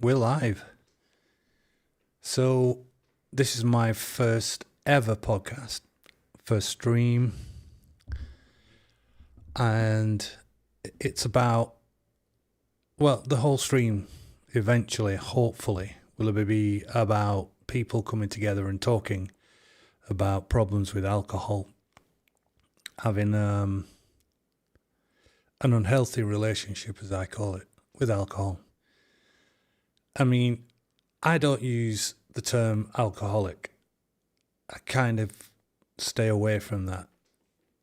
we're live. So this is my first ever podcast, first stream, and it's about, well, the whole stream eventually, hopefully, will be about people coming together and talking about problems with alcohol, having an unhealthy relationship, as I call it, with alcohol. I mean, I don't use the term alcoholic. I kind of stay away from that.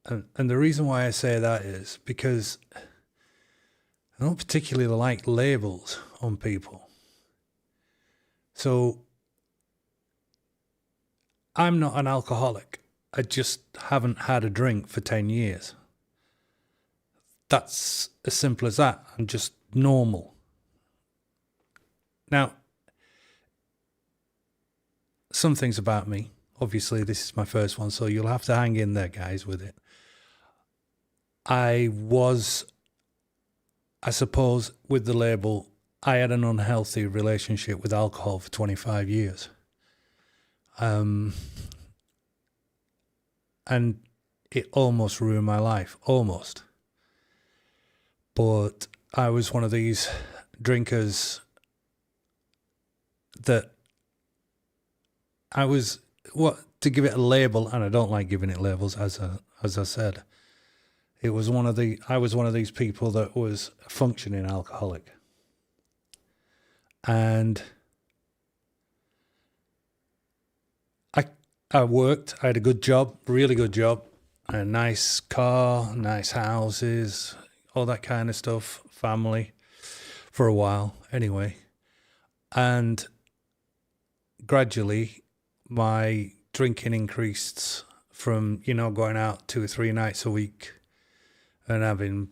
And the reason why I say that is because I don't particularly like labels on people. So I'm not an alcoholic. I just haven't had a drink for 10 years. That's as simple as that. I'm just normal. Now, some things about me, obviously this is my first one, so you'll have to hang in there, guys, with it. I suppose, with the label, I had an unhealthy relationship with alcohol for 25 years. And it almost ruined my life, almost. But I was one of these drinkers that to give it a label, and I don't like giving it labels, as I said. I was one of these people that was a functioning alcoholic. And I worked, I had a good job, really good job, a nice car, nice houses, all that kind of stuff, family, for a while anyway. And gradually my drinking increased from, going out 2 or 3 nights a week and having,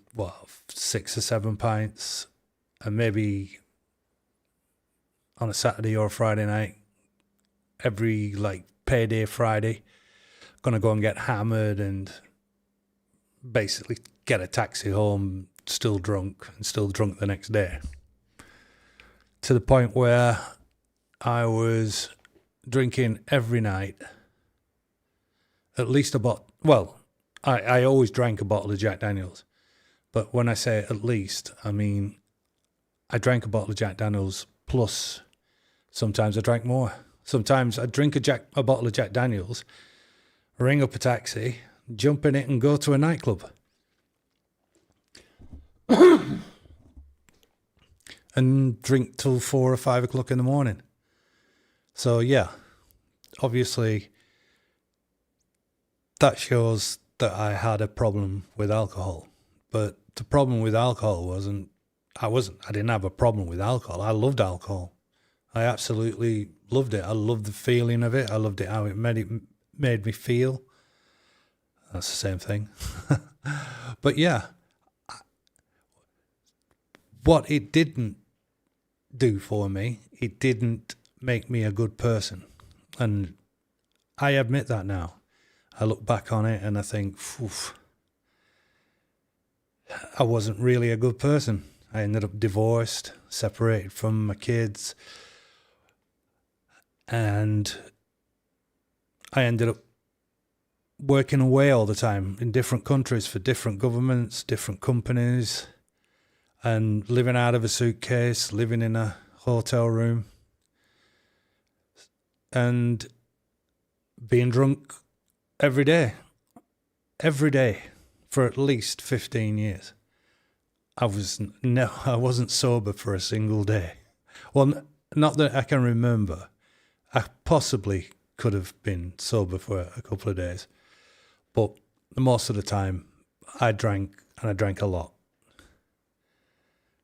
6 or 7 pints, and maybe on a Saturday or a Friday night, every payday Friday, gonna go and get hammered and basically get a taxi home, still drunk the next day. To the point where I was drinking every night, at least a bottle. Well, I always drank a bottle of Jack Daniels. But when I say at least, I mean, I drank a bottle of Jack Daniels plus sometimes I drank more. Sometimes I'd drink a bottle of Jack Daniels, ring up a taxi, jump in it and go to a nightclub. And drink till 4 or 5 o'clock in the morning. So yeah, obviously that shows that I had a problem with alcohol. But the problem with alcohol I didn't have a problem with alcohol. I loved alcohol. I absolutely loved it. I loved the feeling of it. I loved it how it made me feel. That's the same thing. But yeah, what it didn't do for me, it didn't make me a good person. And I admit that now. I look back on it and I think, I wasn't really a good person. I ended up divorced, separated from my kids, and I ended up working away all the time in different countries for different governments, different companies, and living out of a suitcase, living in a hotel room, and being drunk every day for at least 15 years. I wasn't sober for a single day. Well, not that I can remember. I possibly could have been sober for a couple of days, but most of the time I drank, and I drank a lot.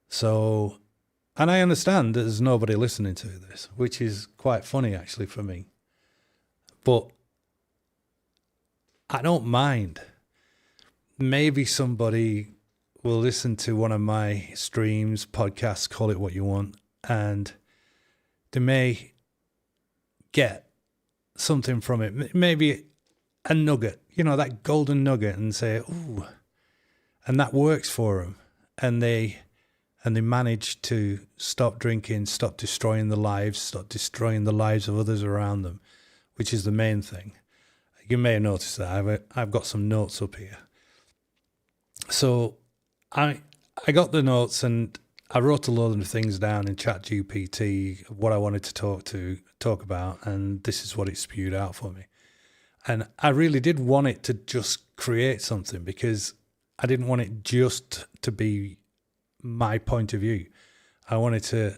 So, and I understand that there's nobody listening to this, which is quite funny actually for me. But I don't mind. Maybe somebody will listen to one of my streams, podcasts, call it what you want, and they may get something from it. Maybe a nugget, that golden nugget, and say, ooh, and that works for them. And they and they manage to stop drinking, stop destroying the lives of others around them, which is the main thing. You may have noticed that I've got some notes up here. So I got the notes and I wrote a load of things down in ChatGPT, what I wanted to talk about, and this is what it spewed out for me. And I really did want it to just create something, because I didn't want it just to be my point of view. I wanted to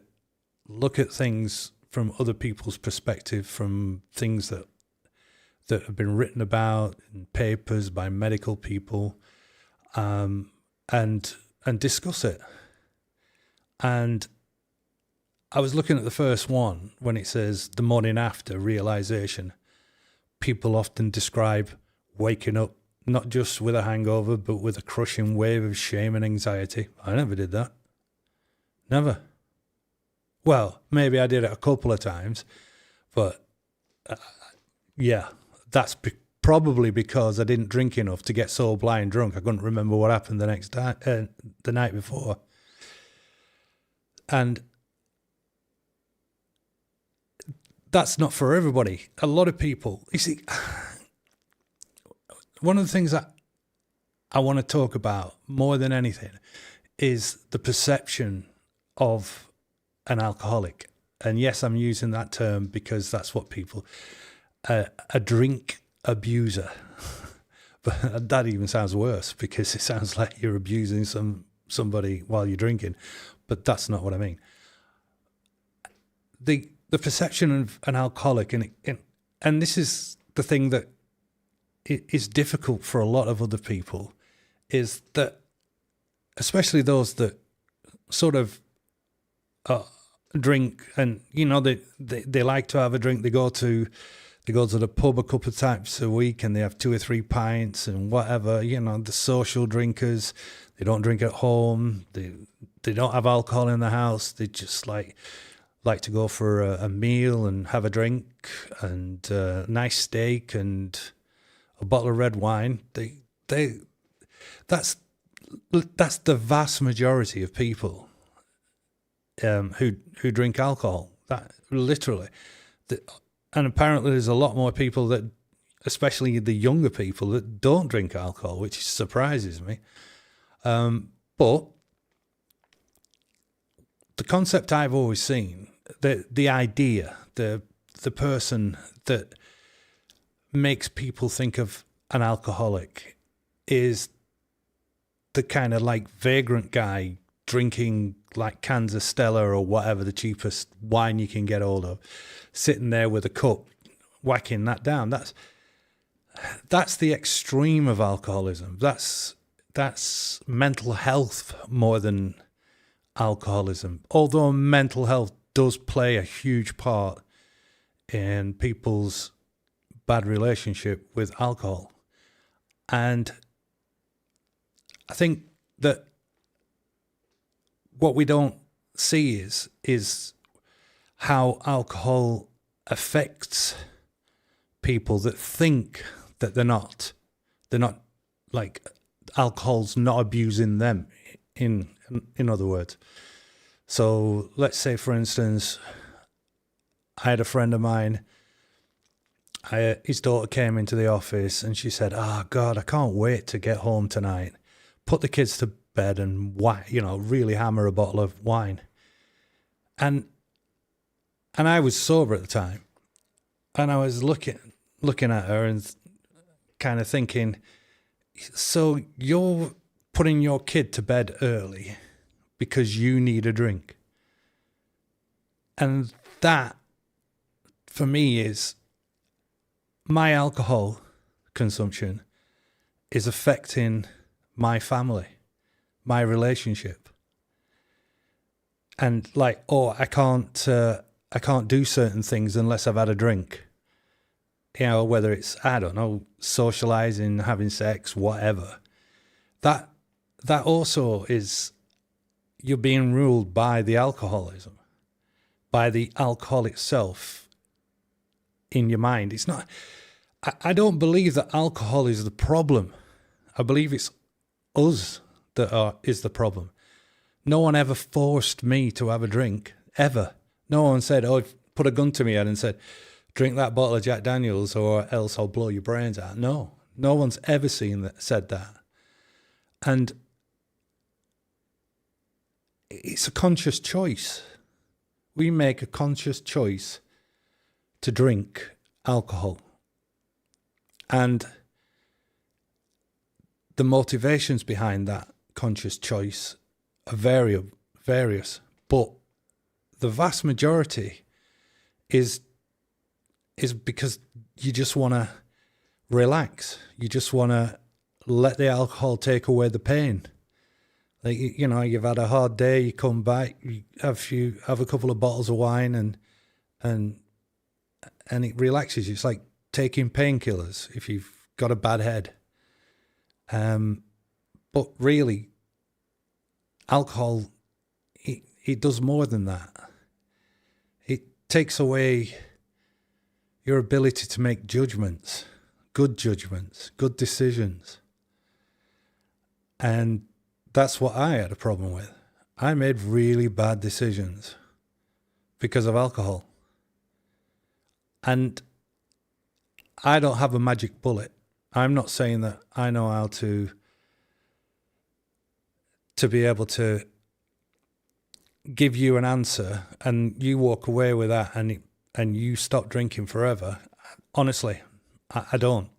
look at things from other people's perspective, from things that have been written about in papers by medical people, and discuss it. And I was looking at the first one when it says the morning after realization. People often describe waking up not just with a hangover, but with a crushing wave of shame and anxiety. I never did that. Never. Well, maybe I did it a couple of times, but yeah, that's probably because I didn't drink enough to get so blind drunk I couldn't remember what happened the night before. And that's not for everybody. A lot of people, you see, one of the things that I want to talk about more than anything is the perception of an alcoholic. And yes, I'm using that term because that's what people, a drink abuser. But that even sounds worse, because it sounds like you're abusing somebody while you're drinking. But that's not what I mean. The perception of an alcoholic, and this is the thing that is difficult for a lot of other people, is that, especially those that sort of drink, and they like to have a drink. They go to the pub a couple of times a week, and they have 2 or 3 pints and whatever. The social drinkers. They don't drink at home. They don't have alcohol in the house. They just like to go for a meal and have a drink and a nice steak and a bottle of red wine. That's the vast majority of people who drink alcohol. That literally, and apparently there's a lot more people that, especially the younger people, that don't drink alcohol, which surprises me. But the concept I've always seen, the idea, the person that makes people think of an alcoholic is the kind of like vagrant guy drinking like cans of Stella or whatever, the cheapest wine you can get hold of, sitting there with a cup, whacking that down. That's the extreme of alcoholism. That's mental health more than alcoholism. Although mental health does play a huge part in people's bad relationship with alcohol. And I think that what we don't see is how alcohol affects people that think that they're not like alcohol's not abusing them, in other words. So let's say, for instance, I had a friend of mine, his daughter came into the office and she said, "Oh God, I can't wait to get home tonight, put the kids to bed and really hammer a bottle of wine." And I was sober at the time, and I was looking at her and kind of thinking, so you're putting your kid to bed early because you need a drink. And that, for me, is my alcohol consumption is affecting my family, my relationship. And like, I can't do certain things unless I've had a drink. Whether it's, I don't know, socializing, having sex, whatever. That also is, you're being ruled by the alcoholism, by the alcohol itself in your mind. It's not, I don't believe that alcohol is the problem. I believe it's us that is the problem. No one ever forced me to have a drink, ever. No one said, oh, put a gun to me head and said, drink that bottle of Jack Daniels or else I'll blow your brains out. No one's ever said that. And it's a conscious choice. We make a conscious choice to drink alcohol. And the motivations behind that conscious choice are various. But the vast majority is because you just want to relax. You just want to let the alcohol take away the pain. Like, you know, you've had a hard day, you come back, you have a couple of bottles of wine and it relaxes you. It's like taking painkillers if you've got a bad head. But really, alcohol, it does more than that. It takes away your ability to make judgments, good decisions. And that's what I had a problem with. I made really bad decisions because of alcohol. And I don't have a magic bullet. I'm not saying that I know how to be able to give you an answer and you walk away with that and you stop drinking forever. Honestly, I don't.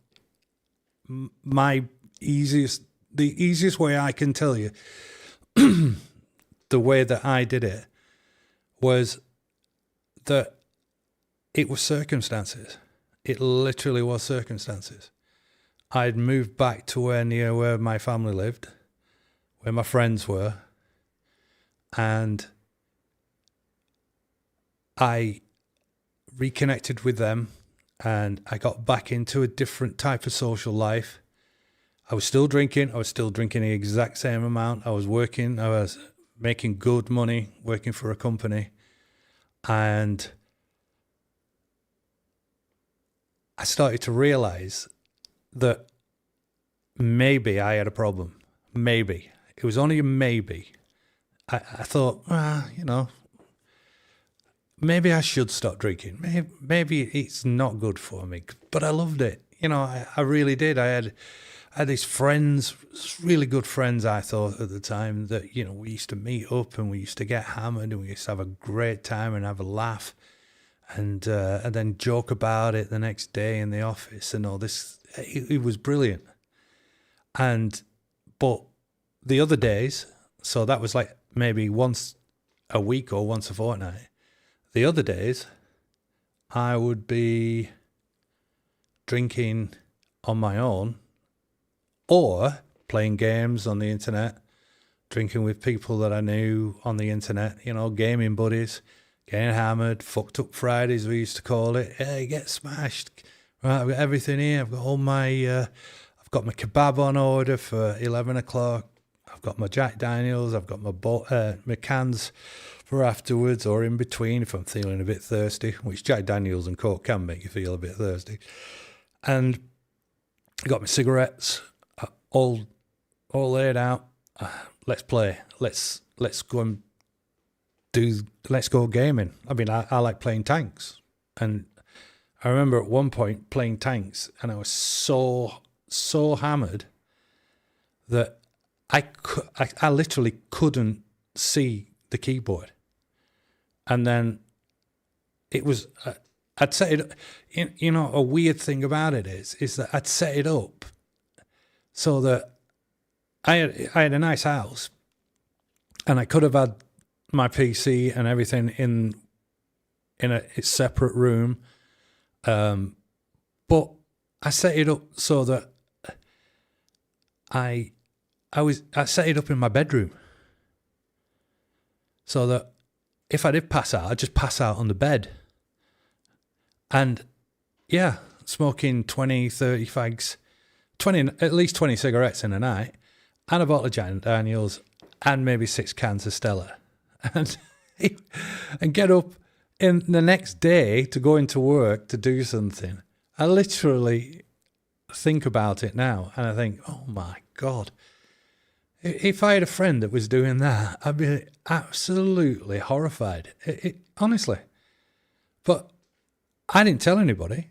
The easiest way I can tell you the way that I did it was that it was circumstances. It literally was circumstances. I'd moved back to near where my family lived, where my friends were, and I reconnected with them and I got back into a different type of social life. I was still drinking. I was still drinking the exact same amount. I was working. I was making good money, working for a company. And I started to realize that maybe I had a problem. Maybe. It was only a maybe. I thought, maybe I should stop drinking. Maybe it's not good for me. But I loved it. I really did. I had these friends, really good friends, I thought at the time, that, we used to meet up and we used to get hammered and we used to have a great time and have a laugh and then joke about it the next day in the office and all this. It was brilliant. But the other days, so that was like maybe once a week or once a fortnight. The other days, I would be drinking on my own or playing games on the internet, drinking with people that I knew on the internet, gaming buddies, getting hammered, fucked up Fridays, we used to call it. Hey, get smashed. Right, I've got everything here. I've got all my, I've got my kebab on order for 11 o'clock. I've got my Jack Daniels. I've got my cans for afterwards or in between if I'm feeling a bit thirsty, which Jack Daniels and Coke can make you feel a bit thirsty. And I got my cigarettes all laid out. Let's play. Let's go let's go gaming. I mean, I like playing tanks. And I remember at one point playing tanks and I was so hammered that I literally couldn't see the keyboard. And then it was, I'd set it, a weird thing about it is that I'd set it up so that I had a nice house and I could have had my PC and everything in a separate room. But I set it up so that I set it up in my bedroom so that if I did pass out, I'd just pass out on the bed. And yeah, smoking 20, 30 fags, at least 20 cigarettes in a night, and a bottle of Jack Daniels, and maybe 6 cans of Stella. And get up in the next day to go into work to do something. I literally think about it now and I think, oh my God, If I had a friend that was doing that, I'd be absolutely horrified. Honestly. But I didn't tell anybody.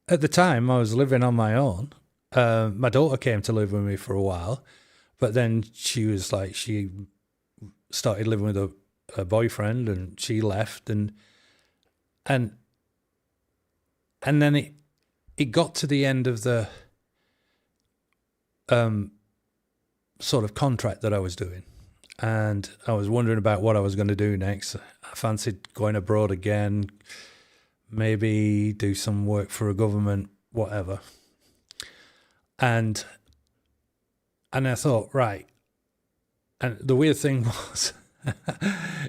At the time, I was living on my own. My daughter came to live with me for a while, but then she started living with a boyfriend, and she left, and then it got to the end of the sort of contract that I was doing, and I was wondering about what I was going to do next. I fancied going abroad again, maybe do some work for a government, whatever. And I thought, right. And the weird thing was,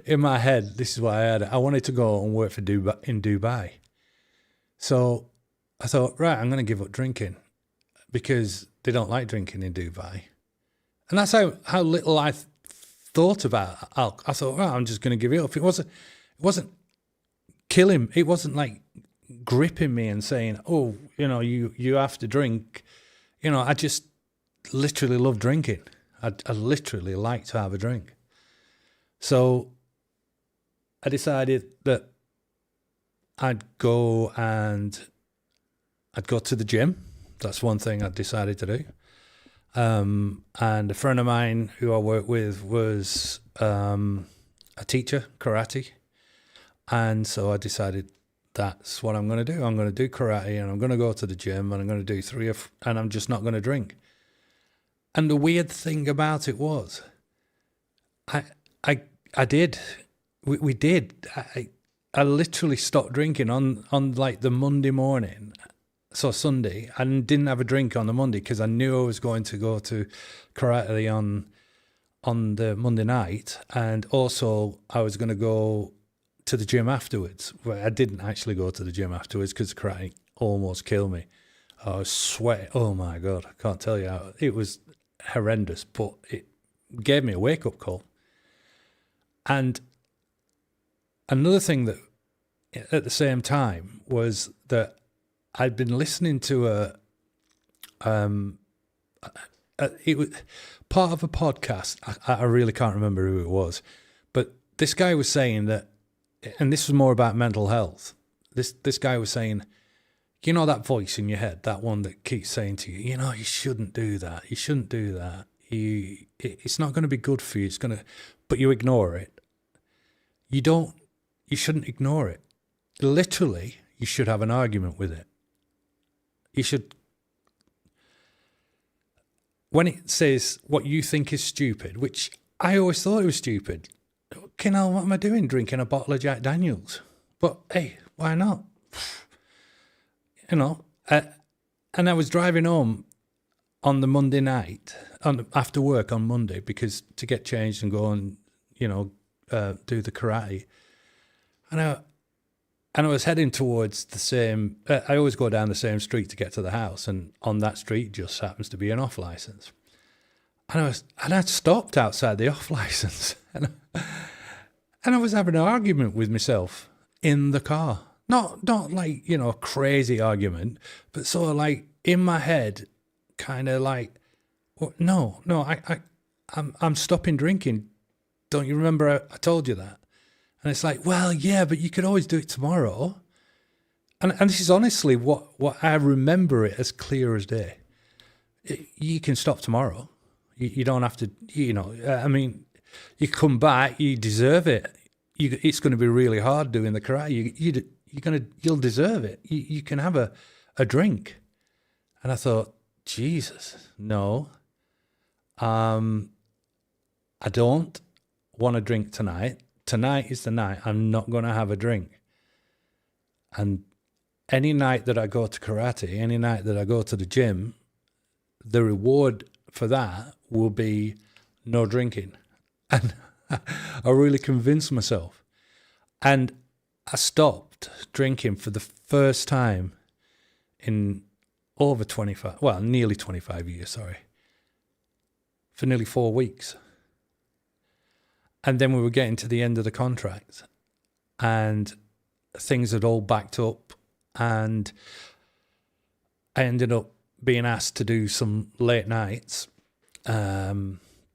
in my head, this is what I had. I wanted to go and work for in Dubai. So I thought, right, I'm going to give up drinking because they don't like drinking in Dubai. And that's how little I thought about alcohol. I thought, right, I'm just going to give it up. It wasn't killing. It wasn't like gripping me and saying, oh, you have to drink. I just literally love drinking. I literally like to have a drink. So I decided that I'd go to the gym. That's one thing I decided to do. And a friend of mine who I work with was a teacher, karate. And so I decided that's what I'm going to do. I'm going to do karate, and I'm going to go to the gym, and I'm going to do and I'm just not going to drink. And the weird thing about it was, I did. We did. I literally stopped drinking on like the Monday morning, so Sunday, and didn't have a drink on the Monday because I knew I was going to go to karate on the Monday night, and also I was going to go to the gym afterwards. Well, I didn't actually go to the gym afterwards because karate almost killed me. I was sweating. Oh my God, I can't tell you how. It was horrendous, but it gave me a wake-up call. And another thing that at the same time was that I'd been listening to it was part of a podcast. I really can't remember who it was, but this guy was saying that, and this was more about mental health. This guy was saying, that voice in your head, that one that keeps saying to you, you shouldn't do that. You shouldn't do that. It's not going to be good for you. But you ignore it. You shouldn't ignore it. Literally, you should have an argument with it. You should, when it says what you think is stupid, which I always thought it was stupid. What am I doing drinking a bottle of Jack Daniels? But hey, why not? And I was driving home on the Monday night, after work on Monday, because to get changed and go and, do the karate. And I was heading towards the same, I always go down the same street to get to the house, and on that street just happens to be an off license. And I stopped outside the off license, and I was having an argument with myself in the car. Not like, a crazy argument, but sort of like in my head, kind of like, well, no, I'm stopping drinking. Don't you remember I told you that? And it's like, well, yeah, but you could always do it tomorrow. And this is honestly what I remember it as clear as day. You can stop tomorrow. You don't have to, you come back, you deserve it. It's going to be really hard doing the karate. You'll deserve it. You can have a drink. And I thought, Jesus, no. I don't want to drink tonight. Tonight is the night I'm not going to have a drink. And any night that I go to karate, any night that I go to the gym, the reward for that will be no drinking. And I really convinced myself. And I stopped drinking for the first time in nearly 25 years, sorry, for nearly 4 weeks. And then we were getting to the end of the contract, and things had all backed up, and I ended up being asked to do some late nights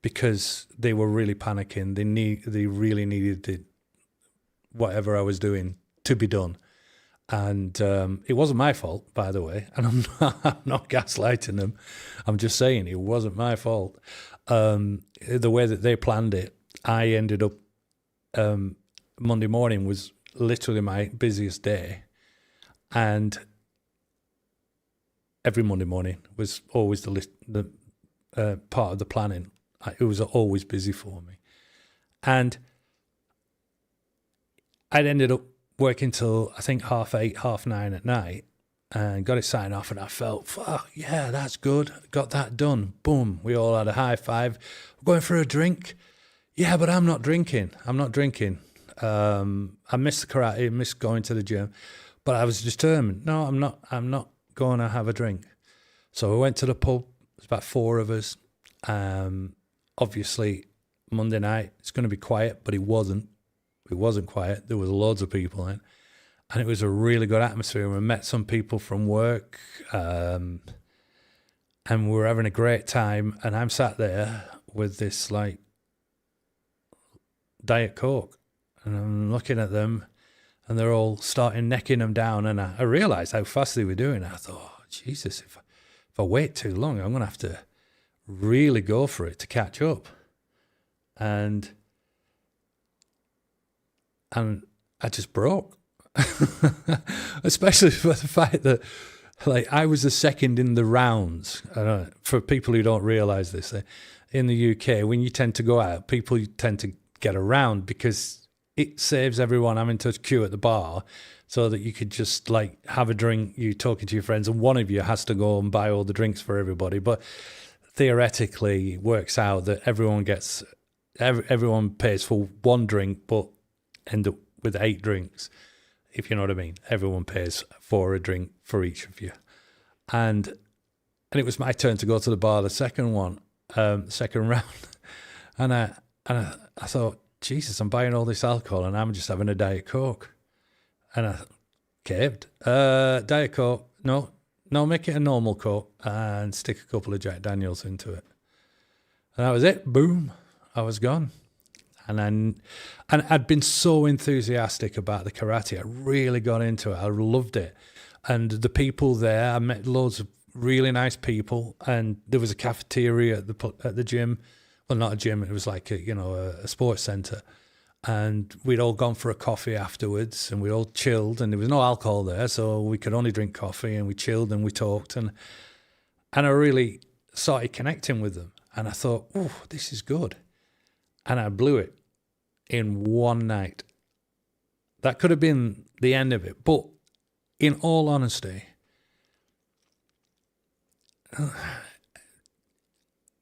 because they were really panicking. They really needed whatever I was doing to be done. And it wasn't my fault, by the way. And I'm not gaslighting them. I'm just saying it wasn't my fault. The way that they planned it, I ended up, Monday morning was literally my busiest day. And every Monday morning was always the part of the planning. It was always busy for me. And I'd ended up working till, I think, 8:30, 9:30 at night, and got it signed off, and I felt, fuck, yeah, that's good. Got that done. Boom. We all had a high five. We're going for a drink. Yeah, but I'm not drinking. I missed the karate, missed going to the gym, but I was determined. No, I'm not going to have a drink. So we went to the pub. There's about 4 of us. Obviously, Monday night, it's going to be quiet, but it wasn't. It wasn't quiet. There was loads of people in, and it was a really good atmosphere. We met some people from work, and we were having a great time. And I'm sat there with this like Diet Coke, and I'm looking at them, and they're all starting necking them down. And I realised how fast they were doing. I thought, oh, Jesus, if I wait too long, I'm going to have to really go for it to catch up. And I just broke, especially for the fact that, like, I was the second in the rounds. For people who don't realise this, in the UK, when you tend to go out, people tend to get around because it saves everyone having to queue at the bar, so that you could just like have a drink, you talking to your friends, and one of you has to go and buy all the drinks for everybody. But theoretically, it works out that everyone pays for one drink, but end up with 8 drinks, if you know what I mean. Everyone pays for a drink for each of you. And it was my turn to go to the bar, the second round. And I thought, Jesus, I'm buying all this alcohol and I'm just having a Diet Coke. And I caved. Diet Coke, no, make it a normal Coke and stick a couple of Jack Daniels into it. And that was it. Boom. I was gone. And I'd been so enthusiastic about the karate. I really got into it. I loved it. And the people there, I met loads of really nice people. And there was a cafeteria at the gym. Well, not a gym. It was like a sports centre. And we'd all gone for a coffee afterwards, and we all chilled. And there was no alcohol there, so we could only drink coffee. And we chilled and we talked. And I really started connecting with them. And I thought, oh, this is good. And I blew it in one night. That could have been the end of it. But in all honesty,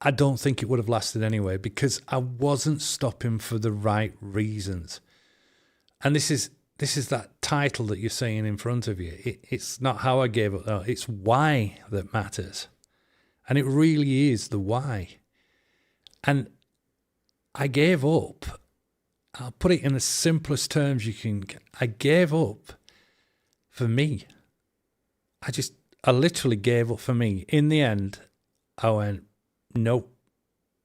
I don't think it would have lasted anyway, because I wasn't stopping for the right reasons. And this is that title that you're seeing in front of you. It's not how I gave up, though. It's why that matters. And it really is the why. And I gave up. I'll put it in the simplest terms you can. I gave up for me. I literally gave up for me. In the end, I went, nope,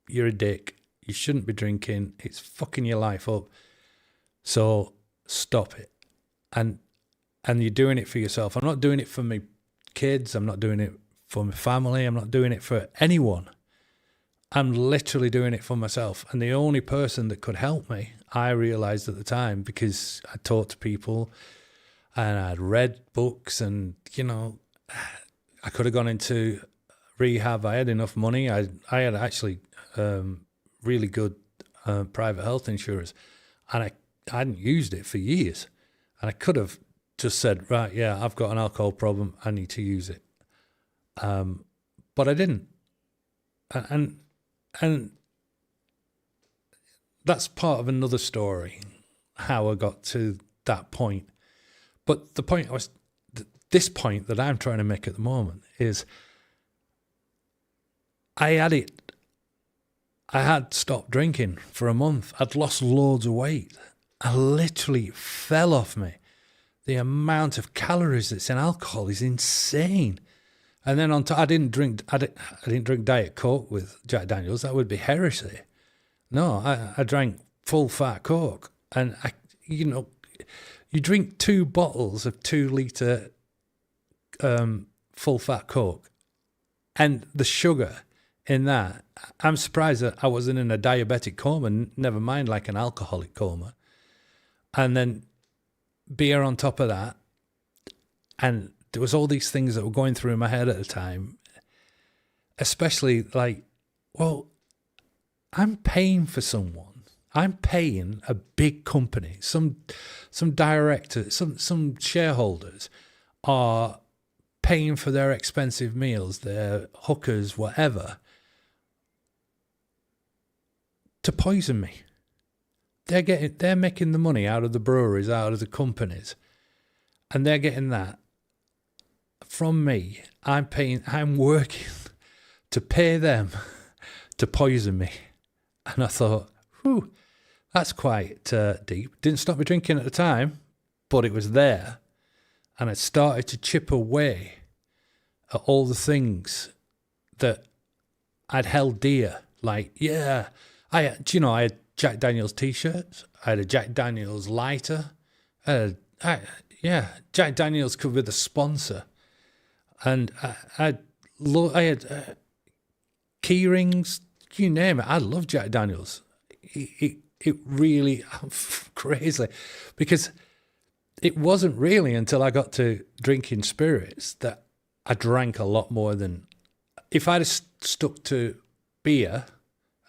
you're a dick. You shouldn't be drinking. It's fucking your life up. So stop it. And you're doing it for yourself. I'm not doing it for my kids. I'm not doing it for my family. I'm not doing it for anyone. I'm literally doing it for myself. And the only person that could help me, I realised at the time, because I talked to people and I'd read books, and, I could have gone into rehab. I had enough money. I had actually really good private health insurance, and I hadn't used it for years. And I could have just said, right, yeah, I've got an alcohol problem. I need to use it. But I didn't. And that's part of another story, how I got to that point. But the point this point that I'm trying to make at the moment is, I had stopped drinking for a month. I'd lost loads of weight. I literally fell off me. The amount of calories that's in alcohol is insane. And then on top, I didn't drink Diet Coke with Jack Daniels. That would be heresy. No, I drank full fat Coke, and you drink 2 bottles of 2-litre full fat Coke, and the sugar in that. I'm surprised that I wasn't in a diabetic coma. Never mind like an alcoholic coma, and then beer on top of that, and there was all these things that were going through my head at the time, especially like, well, I'm paying for someone. I'm paying a big company, some directors, some shareholders are paying for their expensive meals, their hookers, whatever, to poison me. They're making the money out of the breweries, out of the companies, and they're getting that from me. I'm working to pay them to poison me. And I thought, whew, that's quite deep. Didn't stop me drinking at the time, but it was there. And I started to chip away at all the things that I'd held dear. Like, yeah, I had Jack Daniels t-shirts. I had a Jack Daniels lighter. Jack Daniels could be the sponsor. And I had key rings, you name it. I love Jack Daniels. It really, crazy, because it wasn't really until I got to drinking spirits that I drank a lot more than, if I'd have stuck to beer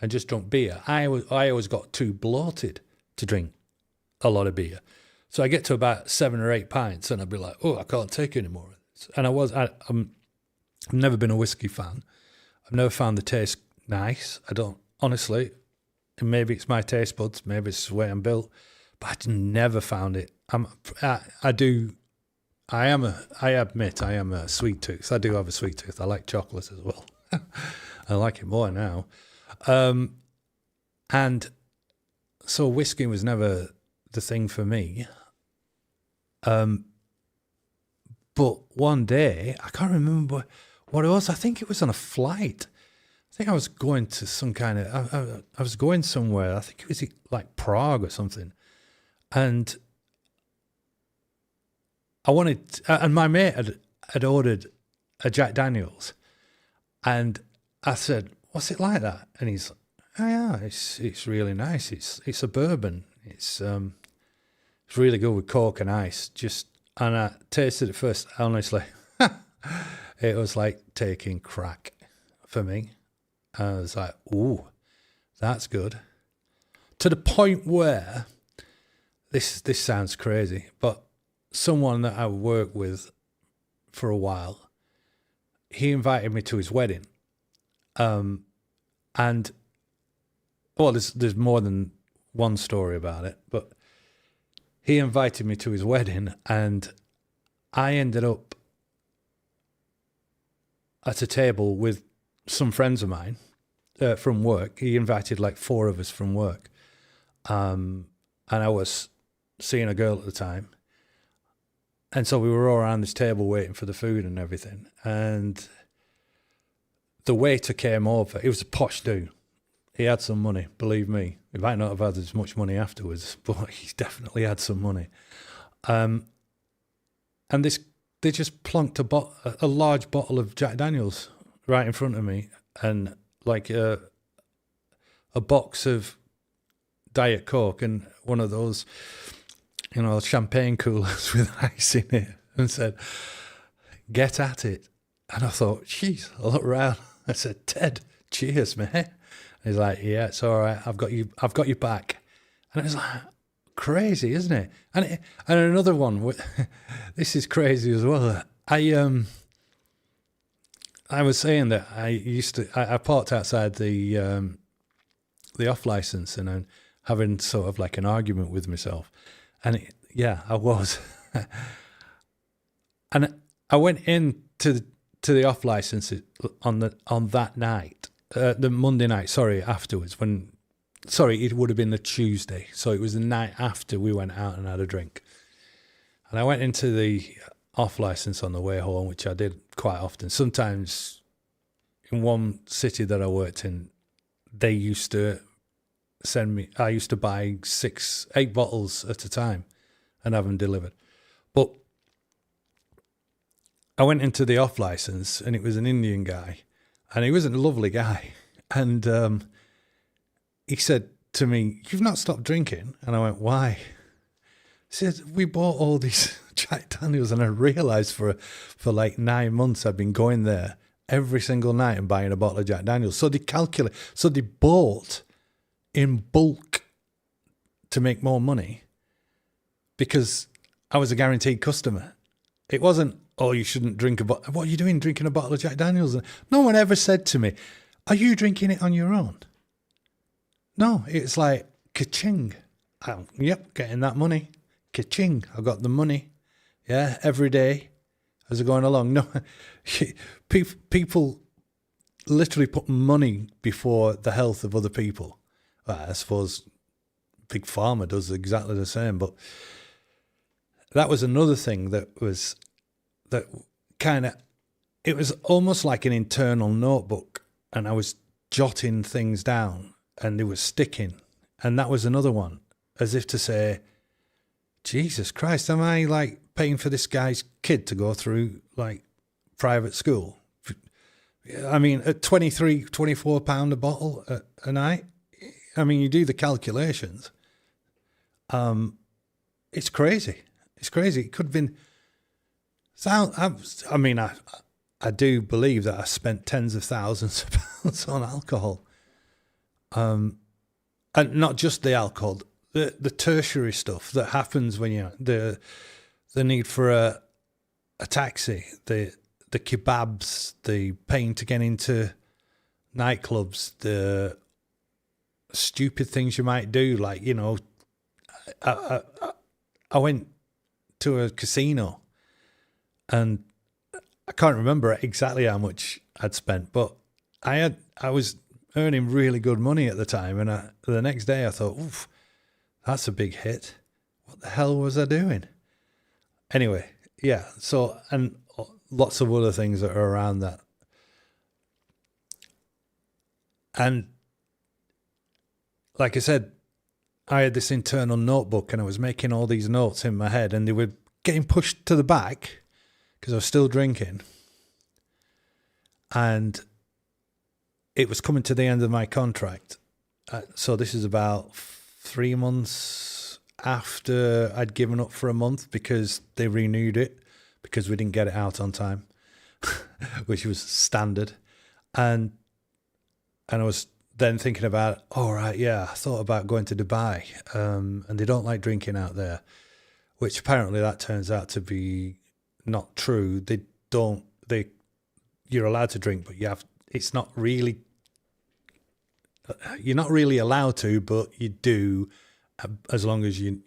and just drunk beer, I always got too bloated to drink a lot of beer. So I get to about 7 or 8 pints and I'd be like, oh, I can't take any more of this. And I've never been a whiskey fan. I've never found the taste nice. I don't, honestly, and maybe it's my taste buds, maybe it's the way I'm built, but I never found it. I admit I am a sweet tooth. I do have a sweet tooth. I like chocolate as well. I like it more now. And so whiskey was never the thing for me. But one day, I can't remember what it was. I think it was on a flight. I think I was going to some kind of, I was going somewhere. I think it was like Prague or something. And and my mate had ordered a Jack Daniels. And I said, what's it like that? And he's like, oh yeah, it's really nice. It's a bourbon. It's really good with Coke and ice. And I tasted it first, honestly. It was like taking crack for me. I was like, ooh, that's good. To the point where, this sounds crazy, but someone that I worked with for a while, he invited me to his wedding. And, well, there's more than one story about it, but he invited me to his wedding and I ended up at a table with some friends of mine from work. He invited like 4 of us from work. And I was seeing a girl at the time. And so we were all around this table waiting for the food and everything. And the waiter came over. It was a posh dude. He had some money, believe me. He might not have had as much money afterwards, but he definitely had some money. And they just plunked a large bottle of Jack Daniels right in front of me, and like a box of Diet Coke and one of those, champagne coolers with ice in it, and said, "Get at it." And I thought, "Jeez!" I looked around. I said, "Ted, cheers, mate." He's like, "Yeah, it's all right. I've got you back." And it was like, crazy, isn't it? And another one. This is crazy as well. I was saying that I parked outside the off license and I'm having sort of like an argument with myself, and I was, and I went in to the off license on that night. The Monday night, afterwards, it would have been the Tuesday. So it was the night after we went out and had a drink. And I went into the off license on the way home, which I did quite often. Sometimes in one city that I worked in, they used to send me, I used to buy 8 bottles at a time and have them delivered. But I went into the off license and it was an Indian guy, and he was a lovely guy. And he said to me, "You've not stopped drinking?" And I went, "Why?" He said, "We bought all these Jack Daniels," and I realised for like 9 months I'd been going there every single night and buying a bottle of Jack Daniels. So they bought in bulk to make more money because I was a guaranteed customer. It wasn't, "Oh, you shouldn't drink a bottle. What are you doing drinking a bottle of Jack Daniels?" No one ever said to me, "Are you drinking it on your own?" No, it's like, ka-ching. Yep, getting that money. Ka-ching, I got the money. Yeah, every day as they're going along. No, people literally put money before the health of other people. Well, I suppose Big Pharma does exactly the same, but that was another thing that it was almost like an internal notebook, and I was jotting things down and they were sticking. And that was another one, as if to say, Jesus Christ, am I like paying for this guy's kid to go through like private school? I mean, at £23-24 a bottle a night, I mean, you do the calculations. It's crazy. It's crazy. It could have been. I mean, I do believe that I spent tens of thousands of pounds on alcohol, and not just the alcohol, the tertiary stuff that happens when the need for a taxi, the kebabs, the paying to get into nightclubs, the stupid things you might do, like I went to a casino. And I can't remember exactly how much I'd spent, but I was earning really good money at the time. And the next day I thought, oof, that's a big hit. What the hell was I doing? Anyway, yeah. So, and lots of other things that are around that. And like I said, I had this internal notebook and I was making all these notes in my head, and they were getting pushed to the back because I was still drinking. And it was coming to the end of my contract. So this is about 3 months after I'd given up for a month because they renewed it because we didn't get it out on time, which was standard. And I was then thinking about, all right, yeah, I thought about going to Dubai, and they don't like drinking out there, which apparently that turns out to be not true. You're allowed to drink, but it's not really, you're not really allowed to, but you do, as long as you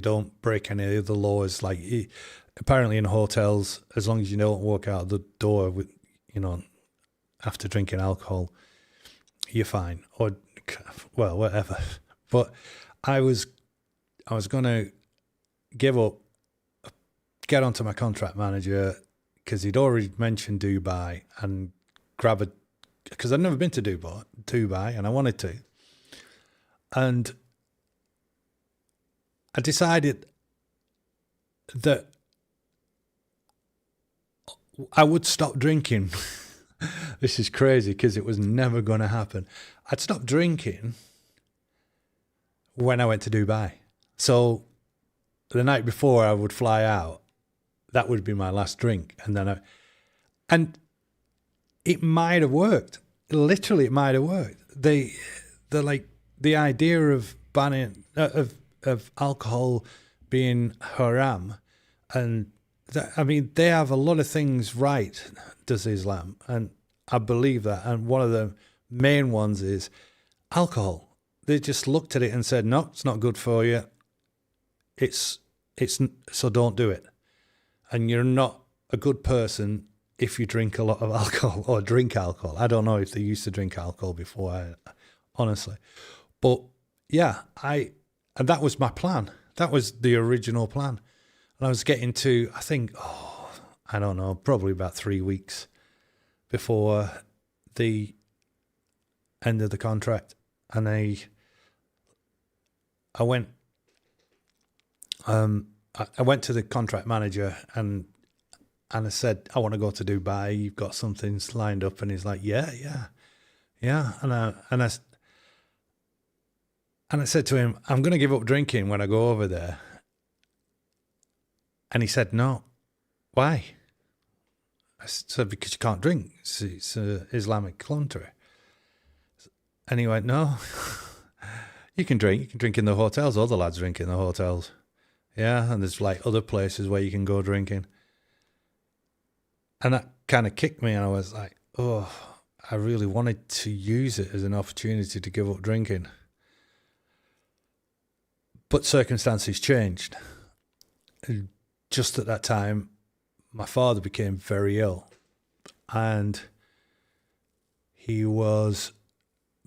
don't break any of the laws. Like apparently in hotels, as long as you don't walk out the door with, after drinking alcohol, you're fine. Or, well, whatever. But I was going to give up, get onto my contract manager, because he'd already mentioned Dubai, and because I'd never been to Dubai, and I wanted to. And I decided that I would stop drinking. This is crazy because it was never going to happen. I'd stop drinking when I went to Dubai. So the night before I would fly out, that would be my last drink. And then and it might have worked. Literally, it might have worked. The idea of banning of alcohol being haram, and they have a lot of things right, does Islam, and I believe that. And one of the main ones is alcohol. They just looked at it and said, no, it's not good for you. It's so don't do it. And you're not a good person if you drink a lot of alcohol or drink alcohol. I don't know if they used to drink alcohol before, honestly. But yeah, and that was my plan. That was the original plan. And I was getting to, I think, I don't know, probably about 3 weeks before the end of the contract. And I went, I went to the contract manager and I said, I want to go to Dubai. You've got something lined up. And he's like, yeah. And I said to him, I'm going to give up drinking when I go over there. And he said, no. Why? I said, because you can't drink. It's an Islamic country. And he went, no. You can drink. You can drink in the hotels. All the lads drink in the hotels. Yeah, and there's like other places where you can go drinking. And that kind of kicked me, and I was like, oh, I really wanted to use it as an opportunity to give up drinking. But circumstances changed. And just at that time, my father became very ill, and he was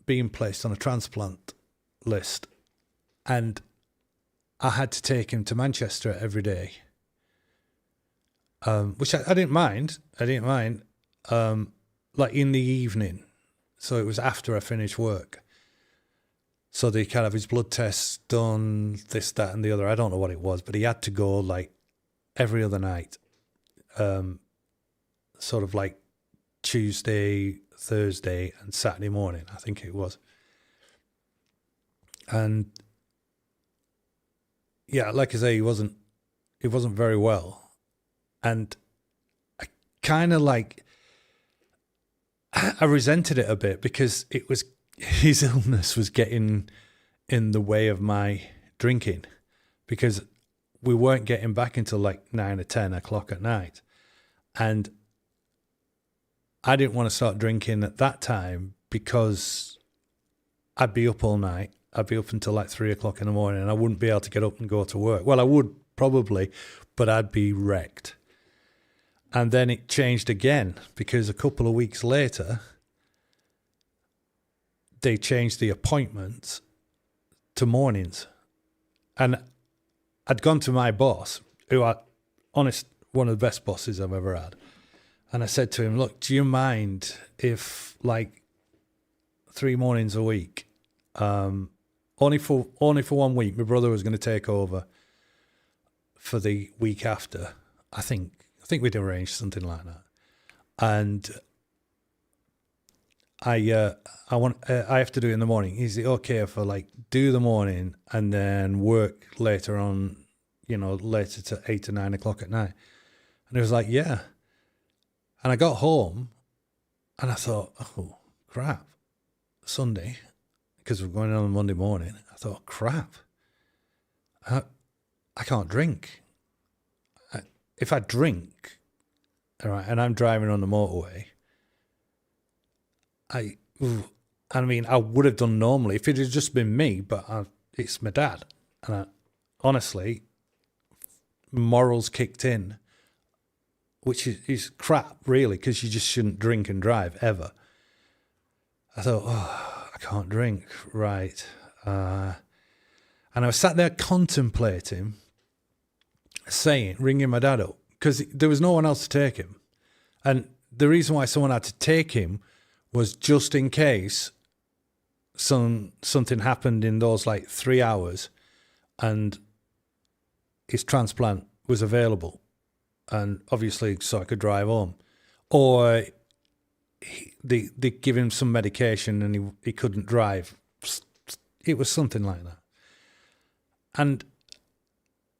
being placed on a transplant list. And I had to take him to Manchester every day, which I didn't mind. Like in the evening. So it was after I finished work. So they kind of his blood tests done, this, that, and the other. I don't know what it was, but he had to go like every other night. Sort of like Tuesday, Thursday, and Saturday morning, I think it was. And yeah, like I say, he wasn't very well. And I kind of like, I resented it a bit because it was, his illness was getting in the way of my drinking, because we weren't getting back until like 9 or 10 o'clock at night. And I didn't want to start drinking at that time because I'd be up all night. I'd be up until like 3 o'clock in the morning, and I wouldn't be able to get up and go to work. Well, I would probably, but I'd be wrecked. And then it changed again, because a couple of weeks later, they changed the appointments to mornings. And I'd gone to my boss, who I, honest, one of the best bosses I've ever had. And I said to him, look, do you mind if like 3 mornings a week, only for 1 week, my brother was going to take over for the week after. I think we'd arranged something like that. And I have to do it in the morning. Is it okay if I like do the morning and then work later on, later to 8 or 9 o'clock at night? And he was like, yeah. And I got home and I thought, oh, crap, Sunday, because we're going on Monday morning. I thought, crap, I can't drink. If I drink, all right, and I'm driving on the motorway, I would have done normally if it had just been me, but it's my dad. And honestly, morals kicked in, which is crap, really, because you just shouldn't drink and drive, ever. I thought, I can't drink, right. And I was sat there contemplating, ringing my dad up, because there was no one else to take him. And the reason why someone had to take him was just in case something happened in those like 3 hours and his transplant was available. And obviously, so I could drive home. Or they give him some medication and he couldn't drive. It was something like that. And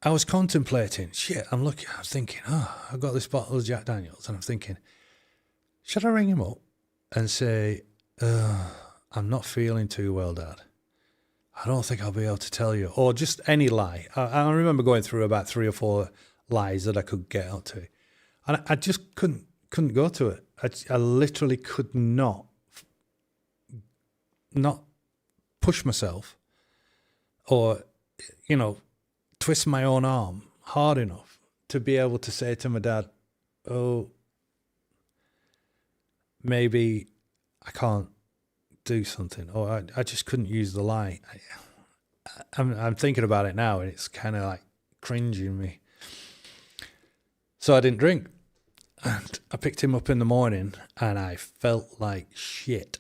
I was contemplating, I was thinking, I've got this bottle of Jack Daniels, and I'm thinking, should I ring him up and say, I'm not feeling too well, Dad. I don't think I'll be able to tell you. Or just any lie. I remember going through about 3 or 4 lies that I could get out to. And I just couldn't go to it. I literally could not push myself or, twist my own arm hard enough to be able to say to my dad, oh, maybe I can't do something, or I just couldn't use the lie. I'm thinking about it now, and it's kind of like cringing me. So I didn't drink. And I picked him up in the morning and I felt like shit.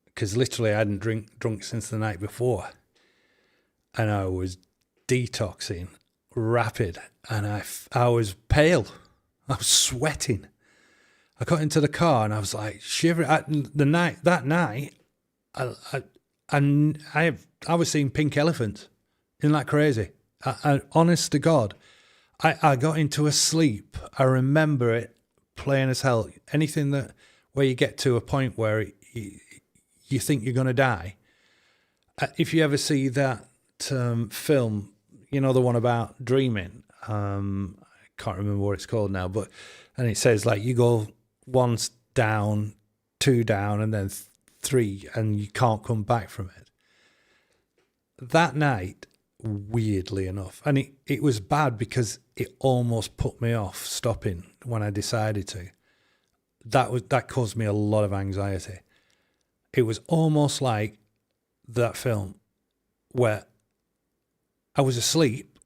Because literally I hadn't drunk since the night before. And I was detoxing rapid. And I was pale. I was sweating. I got into the car and I was like shivering. That night, I was seeing pink elephants. Isn't that crazy? Honest to God, I got into a sleep. I remember it plain as hell. Anything where you get to a point where you think you're going to die. If you ever see that film, you know, the one about dreaming. I can't remember what it's called now, and it says like you go once down, two down, and then three, and you can't come back from it. That night, weirdly enough, and it was bad because it almost put me off stopping when I decided to. That caused me a lot of anxiety. It was almost like that film where I was asleep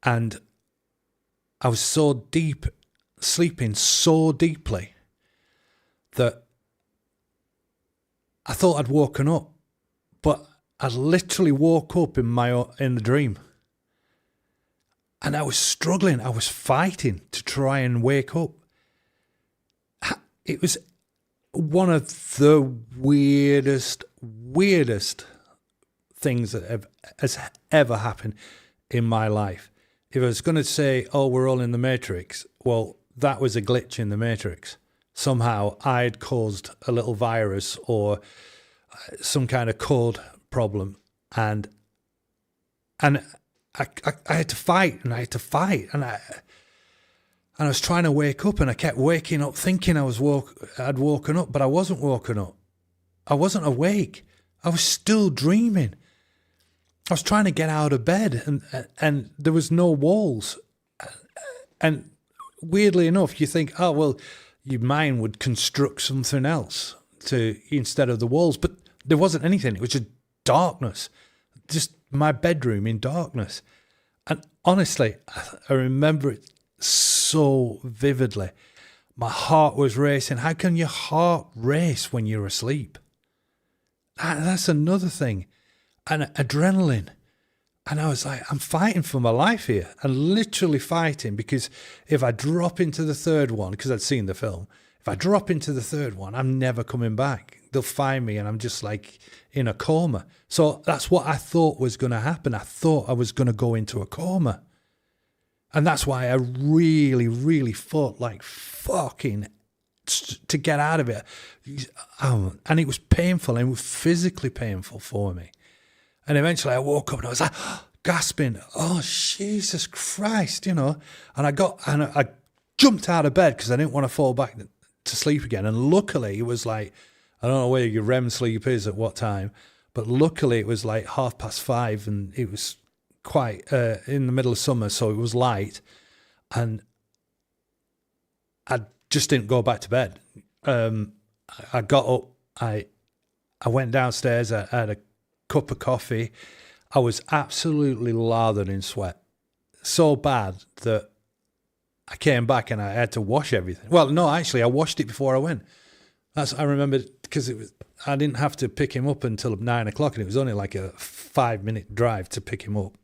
and I was sleeping so deeply that I thought I'd woken up, but I literally woke up in the dream. And I was struggling. I was fighting to try and wake up. It was one of the weirdest things that has ever happened in my life. If I was going to say, oh, we're all in the Matrix, well, that was a glitch in the Matrix. Somehow I'd caused a little virus or some kind of code problem, and I had to fight, and and I was trying to wake up, and I kept waking up thinking I'd woken up, but I wasn't woken up. I wasn't awake. I was still dreaming. I was trying to get out of bed, and there was no walls. And weirdly enough, you think, oh well, your mind would construct something else instead of the walls, but there wasn't anything. It was just darkness, just my bedroom in darkness. And honestly, I remember it so vividly. My heart was racing. How can your heart race when you're asleep? That's another thing. And adrenaline. And I was like, I'm fighting for my life here. I'm literally fighting, because if I drop into the third one, because I'd seen the film, if I drop into the third one, I'm never coming back. They'll find me and I'm just like in a coma. So that's what I thought was going to happen. I thought I was going to go into a coma. And that's why I really, really fought like fucking to get out of it. And it was painful, and it was physically painful for me. And eventually I woke up and I was like gasping, oh, Jesus Christ, you know. And I jumped out of bed because I didn't want to fall back to sleep again. And luckily it was like, I don't know where your REM sleep is at what time, but luckily it was like 5:30, and it was quite in the middle of summer, so it was light. And I just didn't go back to bed. I got up, I went downstairs, I had a cup of coffee. I was absolutely lathered in sweat, so bad that I came back and I had to wash everything. Well, no, actually, I washed it before I went. I remember, because I didn't have to pick him up until 9 o'clock, and it was only like a 5-minute drive to pick him up.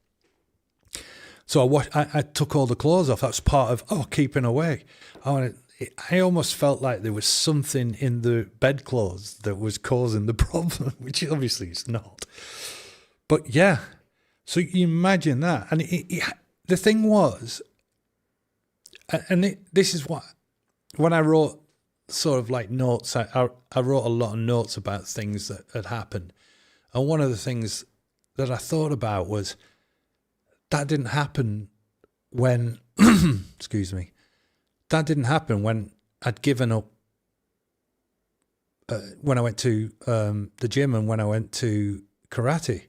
So I took all the clothes off. That was part of keeping awake. I almost felt like there was something in the bedclothes that was causing the problem, which obviously it's not. But yeah, so you imagine that. And the thing was, and this is what, when I wrote sort of like notes, I wrote a lot of notes about things that had happened. And one of the things that I thought about was, that didn't happen when, excuse me, that didn't happen when I'd given up, when I went to the gym and when I went to karate.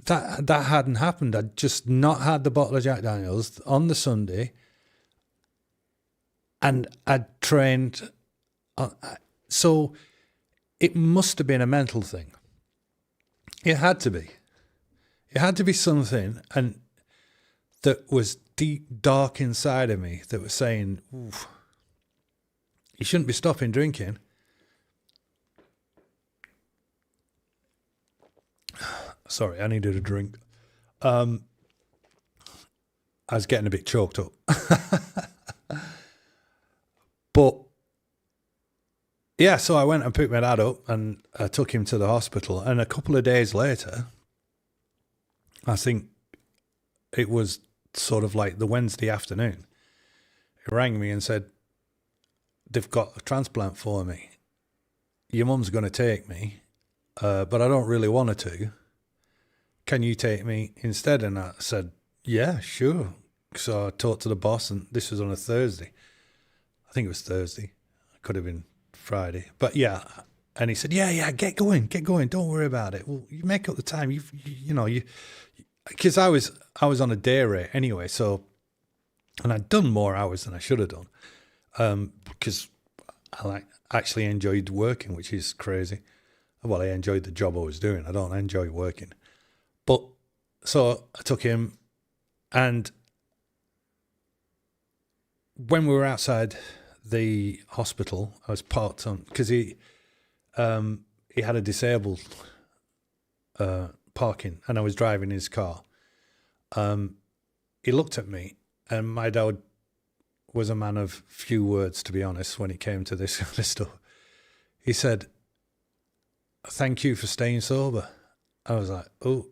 That hadn't happened. I'd just not had the bottle of Jack Daniels on the Sunday, and I'd trained. So it must have been a mental thing. It had to be. It had to be something. And that was deep, dark inside of me that was saying, oof, you shouldn't be stopping drinking. Sorry, I needed a drink. I was getting a bit choked up. But yeah, so I went and picked my dad up and I took him to the hospital. And a couple of days later, I think it was sort of like the Wednesday afternoon, he rang me and said, they've got a transplant for me. Your mum's going to take me, but I don't really want her to. Can you take me instead? And I said, yeah, sure. So I talked to the boss, and this was on a Thursday. I think it was Thursday. It could have been Friday. But yeah. And he said, yeah, get going. Don't worry about it. Well, you make up the time. Because I was on a day rate anyway. So, and I'd done more hours than I should have done. Because I actually enjoyed working, which is crazy. Well, I enjoyed the job I was doing. I don't enjoy working. But so I took him, and when we were outside the hospital, I was parked on, because he had a disabled parking, and I was driving his car. He looked at me, and my dad was a man of few words, to be honest, when it came to this kind of stuff. He said, thank you for staying sober. I was like, oh.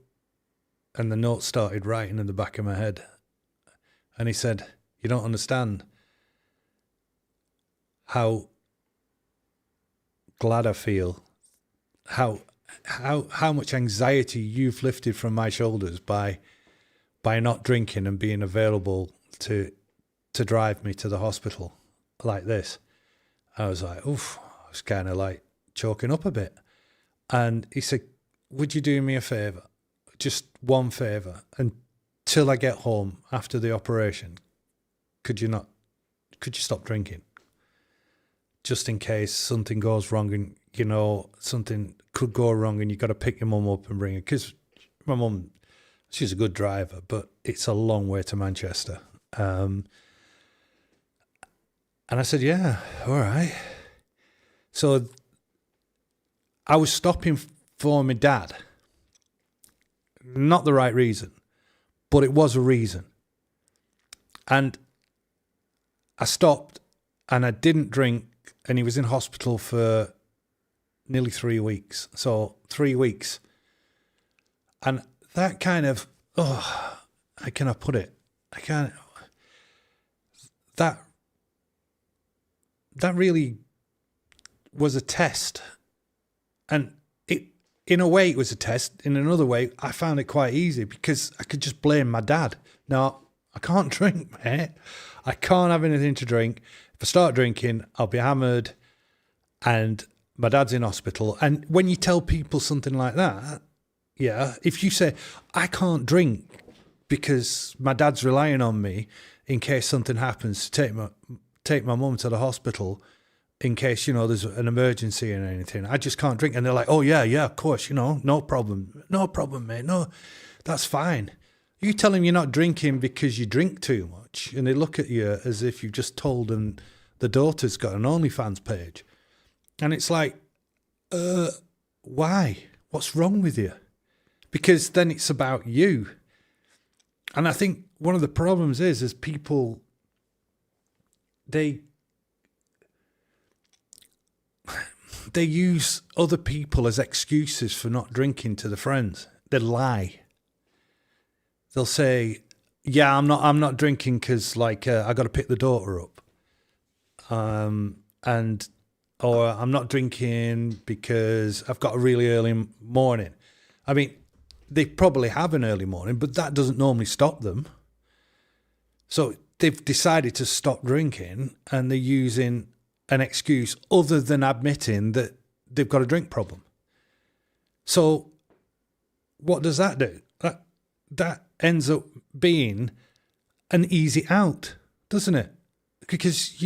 And the note started writing in the back of my head. And he said, you don't understand how glad I feel, how much anxiety you've lifted from my shoulders by not drinking and being available to drive me to the hospital like this. I was like, oof, I was kind of like choking up a bit. And he said, would you do me a favour? Just one favour. Until I get home after the operation, could you stop drinking? Just in case something goes wrong and, something could go wrong and you've got to pick your mum up and bring her. Because my mum, she's a good driver, but it's a long way to Manchester. And I said, yeah, all right. So I was stopping for my dad. Not the right reason, but it was a reason. And I stopped and I didn't drink, and he was in hospital for nearly 3 weeks. So 3 weeks. And that kind of, how can I put it? That really was a test. And in a way, it was a test. In another way, I found it quite easy because I could just blame my dad. No, I can't drink, mate. I can't have anything to drink. If I start drinking, I'll be hammered, and my dad's in hospital. And when you tell people something like that, yeah, if you say, I can't drink because my dad's relying on me in case something happens to take my mum to the hospital, in case, there's an emergency or anything, I just can't drink. And they're like, oh, yeah, of course, no problem. No problem, mate. No, that's fine. You tell them you're not drinking because you drink too much, and they look at you as if you've just told them the daughter's got an OnlyFans page. And it's like, why? What's wrong with you? Because then it's about you. And I think one of the problems is people, they use other people as excuses for not drinking to the friends. They lie. They'll say, yeah, I'm not drinking because I got to pick the daughter up. Or I'm not drinking because I've got a really early morning. I mean, they probably have an early morning, but that doesn't normally stop them. So they've decided to stop drinking, and they're using an excuse other than admitting that they've got a drink problem. So what does that do? That ends up being an easy out, doesn't it? Because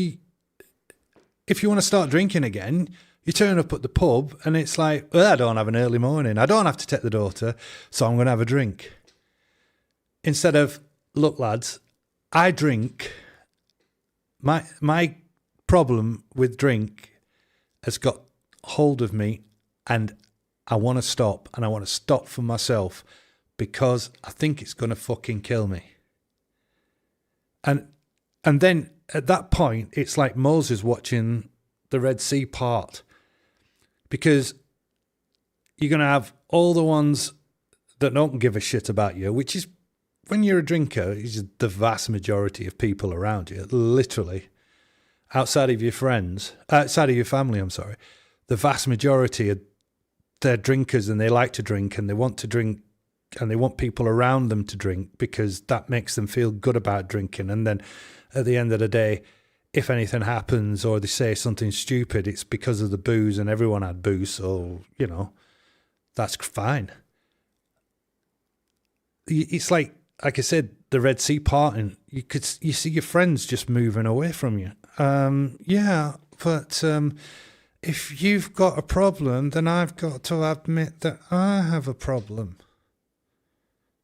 if you want to start drinking again, you turn up at the pub and it's like, well, I don't have an early morning. I don't have to take the daughter, so I'm going to have a drink. Instead of, look, lads, I drink. My problem with drink has got hold of me, and I want to stop, and I want to stop for myself because I think it's going to fucking kill me. And then at that point, it's like Moses watching the Red Sea part, because you're going to have all the ones that don't give a shit about you, which is, when you're a drinker, is the vast majority of people around you, literally. Outside of your friends, outside of your family, I'm sorry, the vast majority are, they're drinkers, and they like to drink, and they want to drink, and they want people around them to drink because that makes them feel good about drinking. And then at the end of the day, if anything happens or they say something stupid, it's because of the booze, and everyone had booze, so, you know, that's fine. It's like I said, the Red Sea parting, you see your friends just moving away from you. Yeah, but if you've got a problem, then I've got to admit that I have a problem.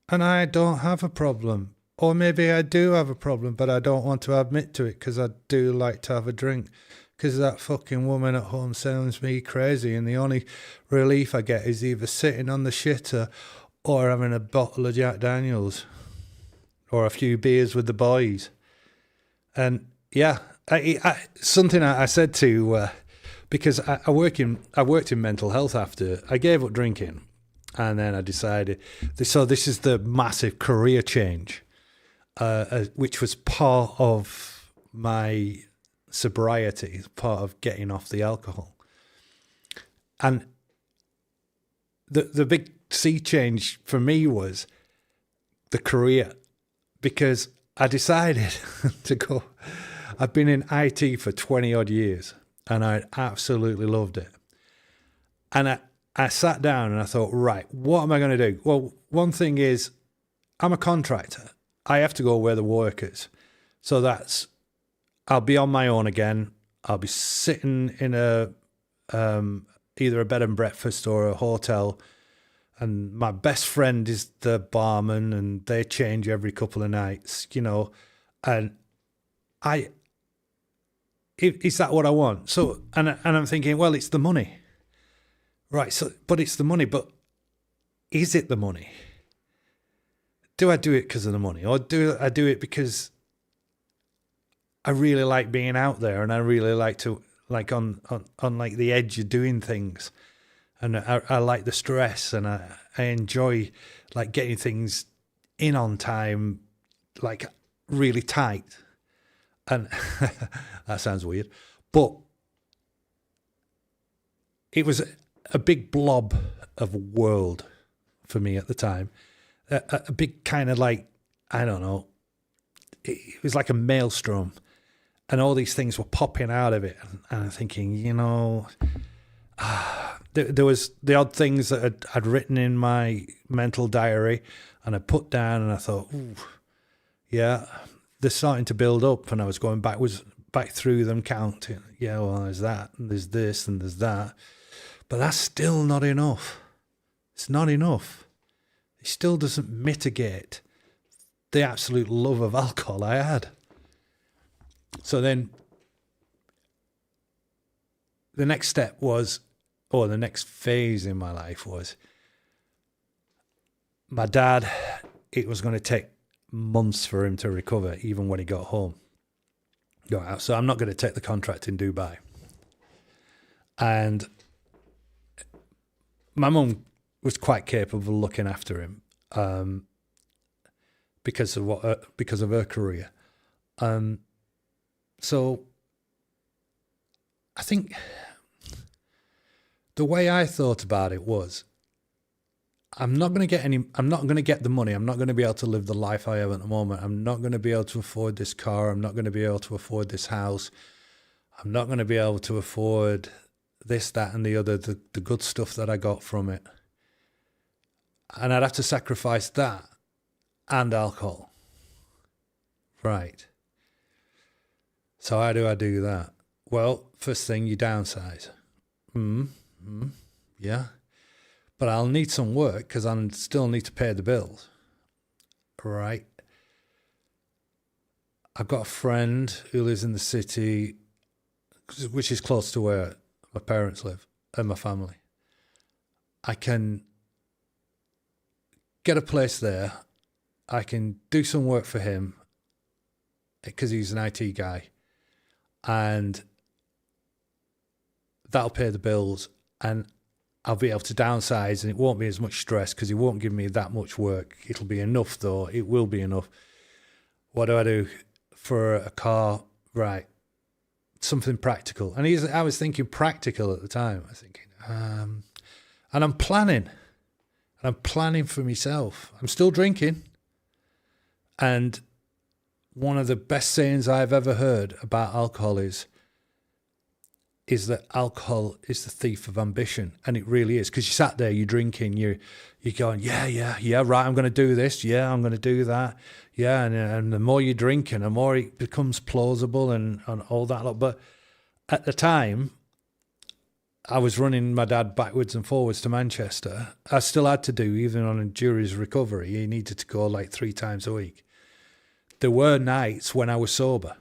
And I don't have a problem. Or maybe I do have a problem, but I don't want to admit to it because I do like to have a drink. Because that fucking woman at home sounds me crazy, and the only relief I get is either sitting on the shitter or having a bottle of Jack Daniels or a few beers with the boys. And yeah, something I said to, because I worked in mental health after I gave up drinking, and then I decided, so this is the massive career change, which was part of my sobriety, part of getting off the alcohol. And the big sea change for me was the career, because I decided to go. I've been in IT for 20 odd years, and I absolutely loved it. And I sat down and I thought, right, what am I going to do? Well, one thing is, I'm a contractor. I have to go where the work is. So I'll be on my own again. I'll be sitting in either a bed and breakfast or a hotel, and my best friend is the barman, and they change every couple of nights, you know. And is that what I want? So, and I'm thinking, well, it's the money, right? So, but it's the money. But is it the money? Do I do it because of the money, or do I do it because I really like being out there, and I really like to, like, on like the edge of doing things, and I like the stress, and I enjoy like getting things in on time, like really tight. And that sounds weird, but it was a big blob of world for me at the time. A big kind of like, I don't know, it was like a maelstrom, and all these things were popping out of it. And I'm thinking, you know, there was the odd things that I'd written in my mental diary, and I put down, and I thought, ooh, yeah, they're starting to build up. And I was going back through them, counting. Yeah, well, there's that, and there's this, and there's that. But that's still not enough. It's not enough. It still doesn't mitigate the absolute love of alcohol I had. So then the next step was, or the next phase in my life was, my dad, it was going to take months for him to recover, even when he got home. So I'm not going to take the contract in Dubai. And my mum was quite capable of looking after him, because of her career. So I think the way I thought about it was, I'm not going to get the money. I'm not going to be able to live the life I have at the moment. I'm not going to be able to afford this car. I'm not going to be able to afford this house. I'm not going to be able to afford this, that, and the other, the good stuff that I got from it. And I'd have to sacrifice that and alcohol. Right. So how do I do that? Well, first thing, you downsize. Yeah. But I'll need some work because I still need to pay the bills. Right. I've got a friend who lives in the city, which is close to where my parents live and my family. I can get a place there. I can do some work for him because he's an IT guy, and that'll pay the bills, and I'll be able to downsize, and it won't be as much stress because he won't give me that much work. It'll be enough, though. It will be enough. What do I do for a car? Right. Something practical. And I was thinking practical at the time. I was thinking, and I'm planning. And I'm planning for myself. I'm still drinking. And one of the best sayings I've ever heard about alcohol is that alcohol is the thief of ambition. And it really is. Because you sat there, you're drinking, you're going, yeah, right, I'm going to do this. Yeah, I'm going to do that. Yeah, and the more you drink and the more it becomes plausible and all that lot. But at the time, I was running my dad backwards and forwards to Manchester. I still had to do, even on during his recovery, he needed to go like 3 times a week. There were nights when I was sober.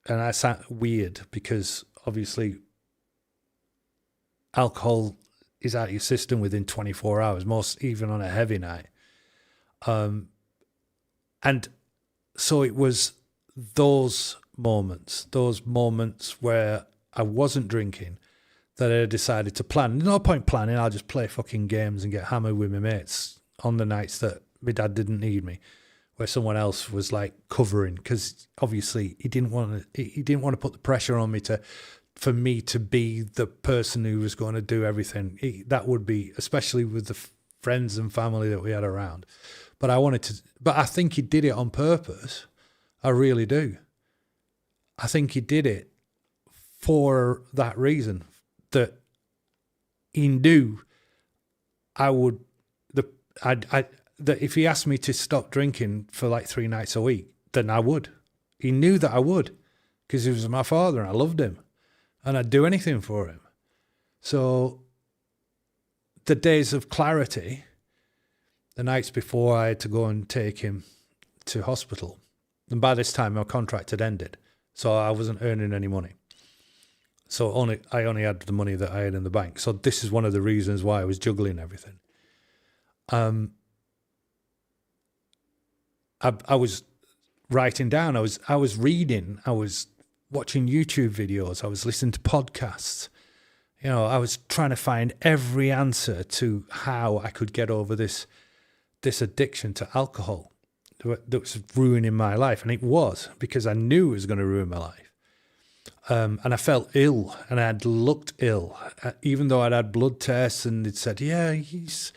And I sat weird because obviously alcohol is out of your system within 24 hours, most even on a heavy night. And so it was those moments where I wasn't drinking that I decided to plan. No point planning, I'll just play fucking games and get hammered with my mates on the nights that my dad didn't need me, where someone else was like covering, because obviously he didn't want to put the pressure on me for me to be the person who was going to do everything. That would be, especially with the friends and family that we had around. But I think he did it on purpose. I really do. I think he did it for that reason, that he knew that if he asked me to stop drinking for like 3 nights a week, then I would. He knew that I would, because he was my father and I loved him and I'd do anything for him. So the days of clarity, the nights before I had to go and take him to hospital, and by this time my contract had ended, so I wasn't earning any money. So I only had the money that I had in the bank. So this is one of the reasons why I was juggling everything. I was writing down, I was reading, I was watching YouTube videos, I was listening to podcasts. You know, I was trying to find every answer to how I could get over this addiction to alcohol that was ruining my life. And it was, because I knew it was going to ruin my life. And I felt ill, and I had looked ill, even though I'd had blood tests and it said, yeah, it's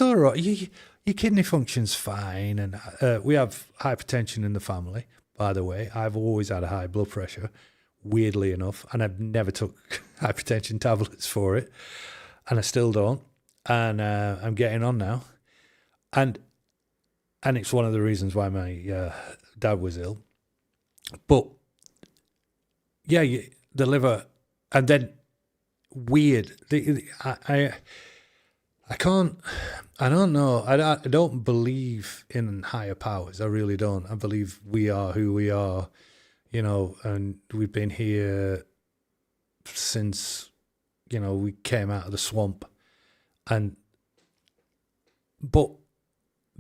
all right. Your kidney function's fine. And we have hypertension in the family, by the way. I've always had a high blood pressure, weirdly enough, and I've never took hypertension tablets for it, and I still don't. And I'm getting on now. And it's one of the reasons why my dad was ill. But yeah, the liver, and then weird. I don't know. I don't believe in higher powers. I really don't. I believe we are who we are, you know, and we've been here since, you know, we came out of the swamp. But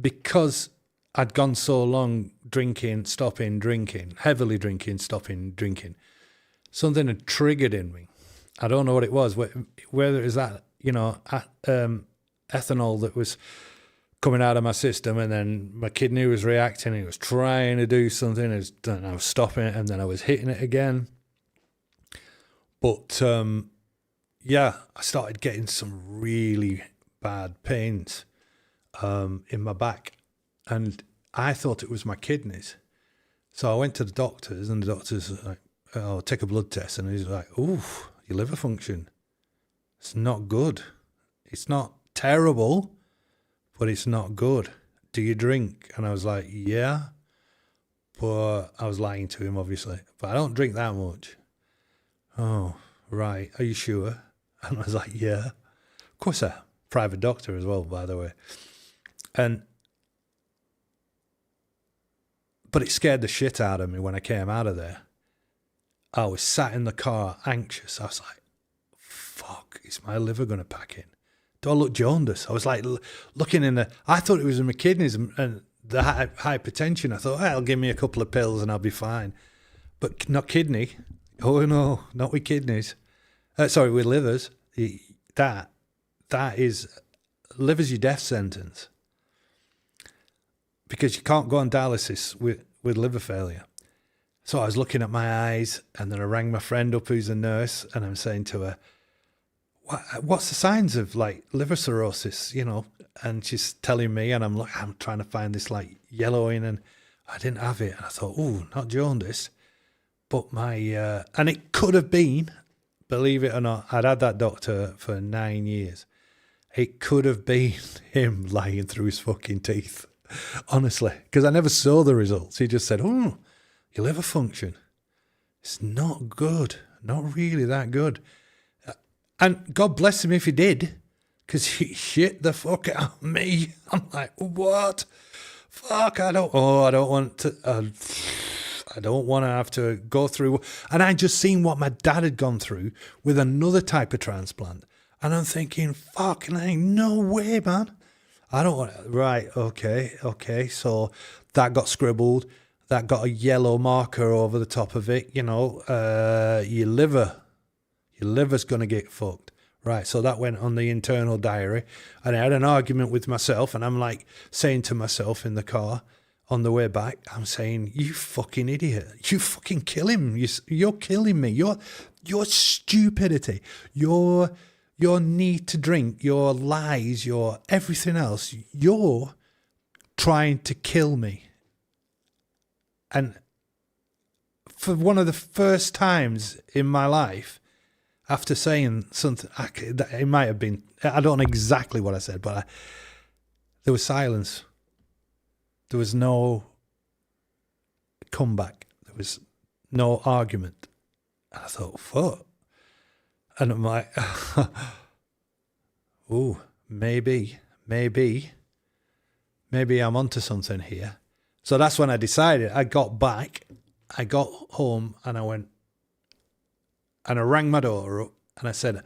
because I'd gone so long drinking, stopping drinking, heavily drinking, stopping drinking, something had triggered in me. I don't know what it was, whether it was that, you know, ethanol that was coming out of my system, and then my kidney was reacting, it was trying to do something, and I was stopping it, and then I was hitting it again. But, yeah, I started getting some really bad pains in my back, and I thought it was my kidneys. So I went to the doctors, and the doctors were like, "Oh, take a blood test," and he's like, "Ooh, your liver function, it's not good. It's not terrible, but it's not good. Do you drink?" And I was like, "Yeah," but I was lying to him, obviously. "But I don't drink that much." "Oh, right. Are you sure?" And I was like, "Yeah." Of course, a private doctor as well, by the way. And But it scared the shit out of me when I came out of there. I was sat in the car, anxious. I was like, fuck, is my liver going to pack in? Do I look jaundiced? I was like looking in I thought it was in my kidneys and the hypertension. I thought, well, give me a couple of pills and I'll be fine. But not kidney. Oh, no, not with kidneys. Sorry, with livers. That is, liver's your death sentence. Because you can't go on dialysis with liver failure. So I was looking at my eyes, and then I rang my friend up who's a nurse, and I'm saying to her, what's the signs of like liver cirrhosis, you know? And she's telling me, and I'm trying to find this like yellowing, and I didn't have it. And I thought, oh, not jaundice. But and it could have been, believe it or not, I'd had that doctor for 9 years. It could have been him lying through his fucking teeth, honestly, because I never saw the results. He just said, oh, your liver function, it's not good, not really that good. And God bless him if he did, because he shit the fuck out of me. I'm like, what? Fuck, I don't want to have to go through. And I just seen what my dad had gone through with another type of transplant. And I'm thinking, fucking ain't no way, man. I don't want, right, okay. So that got scribbled. That got a yellow marker over the top of it. You know, your liver's going to get fucked. Right, so that went on the internal diary. And I had an argument with myself, and I'm like saying to myself in the car on the way back, I'm saying, you fucking idiot. You fucking kill him. You're killing me. Your stupidity, your need to drink, your lies, your everything else, you're trying to kill me. And for one of the first times in my life, after saying something, it might have been, I don't know exactly what I said, but there was silence. There was no comeback. There was no argument. And I thought, fuck. And I'm like, oh, maybe I'm onto something here. So that's when I decided. I got back, I got home, and I went, and I rang my daughter up, and I said,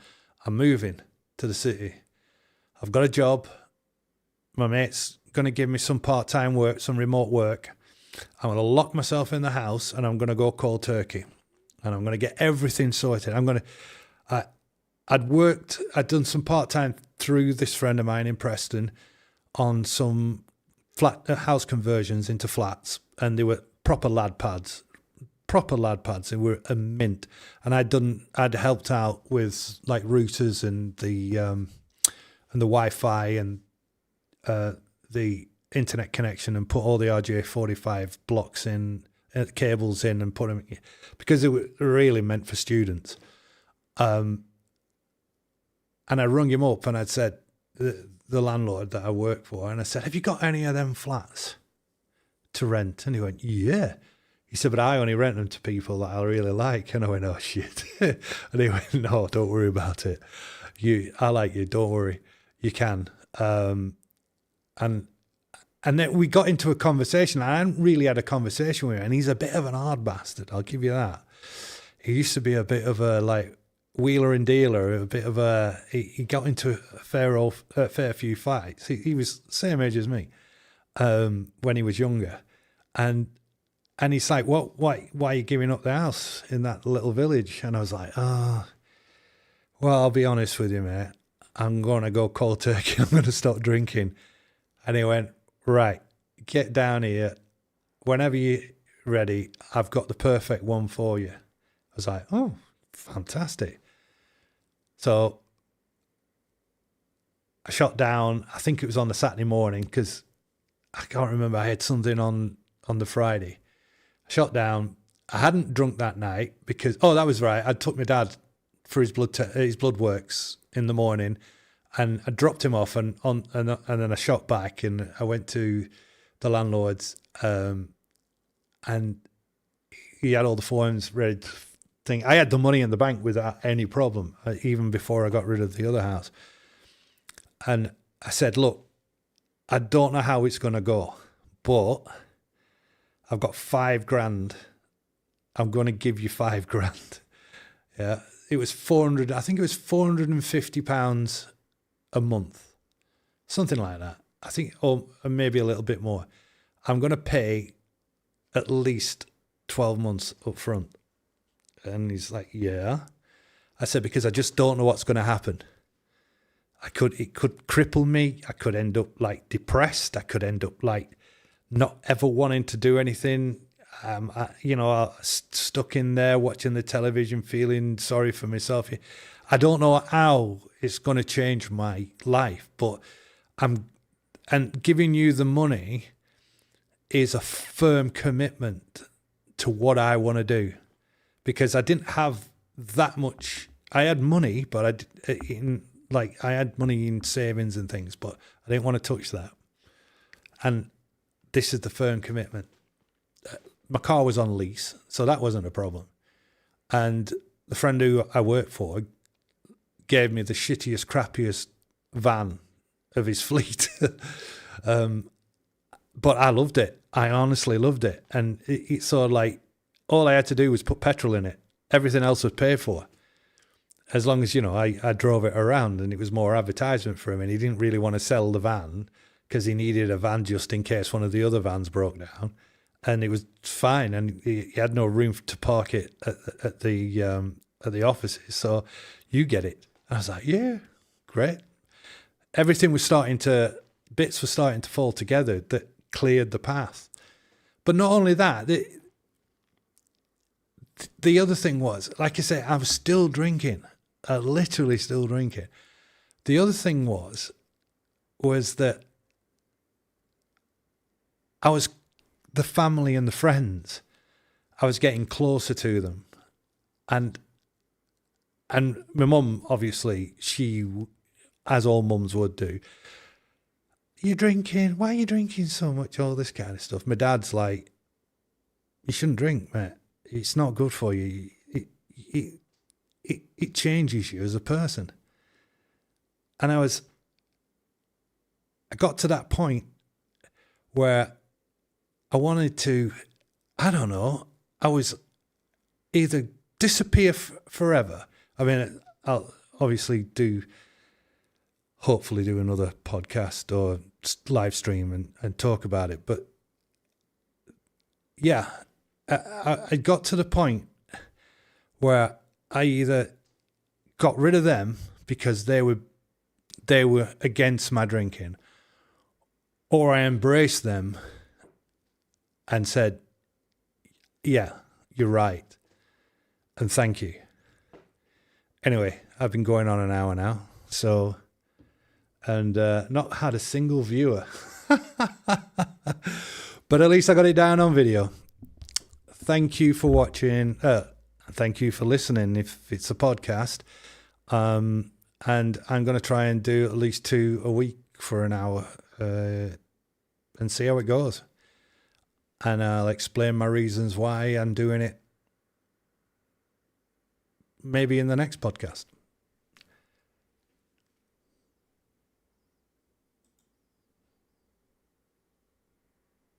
I'm moving to the city. I've got a job. My mate's going to give me some part-time work, some remote work. I'm going to lock myself in the house, and I'm going to go cold turkey. And I'm going to get everything sorted. I'd done some part-time through this friend of mine in Preston on some house conversions into flats, and they were proper lad pads. They were a mint. And I'd helped out with like routers and the Wi-Fi and the internet connection, and put all the RJ45 blocks in, cables in, and put them in, because they were really meant for students. And I rung him up, and I'd said, the landlord that I work for, and I said, have you got any of them flats to rent? And he went, yeah. He said, but I only rent them to people that I really like. And I went, oh, shit. And he went, no, don't worry about it. I like you, don't worry. You can. And then we got into a conversation. I hadn't really had a conversation with him, and he's a bit of an hard bastard, I'll give you that. He used to be a bit of a, like, wheeler and dealer, a bit of a, he got into a fair few fights. He was the same age as me when he was younger. And he's like, why are you giving up the house in that little village? And I was like, well, I'll be honest with you, mate. I'm going to go cold turkey. I'm going to stop drinking. And he went, right, get down here. Whenever you're ready, I've got the perfect one for you. I was like, oh, fantastic. So I shot down, I think it was on the Saturday morning, because I can't remember, I had something on the Friday. I shot down. I hadn't drunk that night because, that was right. I took my dad for his blood works in the morning, and I dropped him off, and then I shot back, and I went to the landlord's, and he had all the forms ready to think. I had the money in the bank without any problem, even before I got rid of the other house. And I said, look, I don't know how it's going to go, but I've got $5,000. I'm going to give you $5,000. Yeah. It was 400. I think it was £450 a month. Something like that. I think, or maybe a little bit more. I'm going to pay at least 12 months up front. And he's like, yeah. I said, because I just don't know what's going to happen. It could cripple me. I could end up like depressed. I could end up like not ever wanting to do anything. Stuck in there watching the television, feeling sorry for myself. I don't know how it's going to change my life, but and giving you the money is a firm commitment to what I want to do, because I didn't have that much. I had money, but I had money in savings and things, but I didn't want to touch that. And this is the firm commitment. My car was on lease, so that wasn't a problem. And the friend who I worked for gave me the shittiest, crappiest van of his fleet. But I loved it. I honestly loved it. And it's sort of like, all I had to do was put petrol in it. Everything else was paid for. As long as, I drove it around, and it was more advertisement for him. And he didn't really want to sell the van because he needed a van just in case one of the other vans broke down. And it was fine. And he had no room to park it at the offices. So you get it. And I was like, yeah, great. Everything was bits were starting to fall together that cleared the path. But not only that, the other thing was, like I say, I was still drinking. Literally still drinking. The other thing was that the family and the friends, I was getting closer to them. And my mum, obviously, she, as all mums would do, you're drinking, why are you drinking so much, all this kind of stuff. My dad's like, you shouldn't drink, mate. It's not good for you. It changes you as a person. And I got to that point where I wanted to, I don't know, I was either disappear forever. I mean, I'll obviously hopefully do another podcast or live stream and talk about it. But yeah, I got to the point where I either got rid of them because they were against my drinking, or I embraced them and said, yeah, you're right, and thank you. Anyway, I've been going on an hour now, so, and not had a single viewer. But at least I got it down on video. Thank you for watching. Thank you for listening if it's a podcast. And I'm going to try and do at least 2 a week for an hour and see how it goes. And I'll explain my reasons why I'm doing it maybe in the next podcast.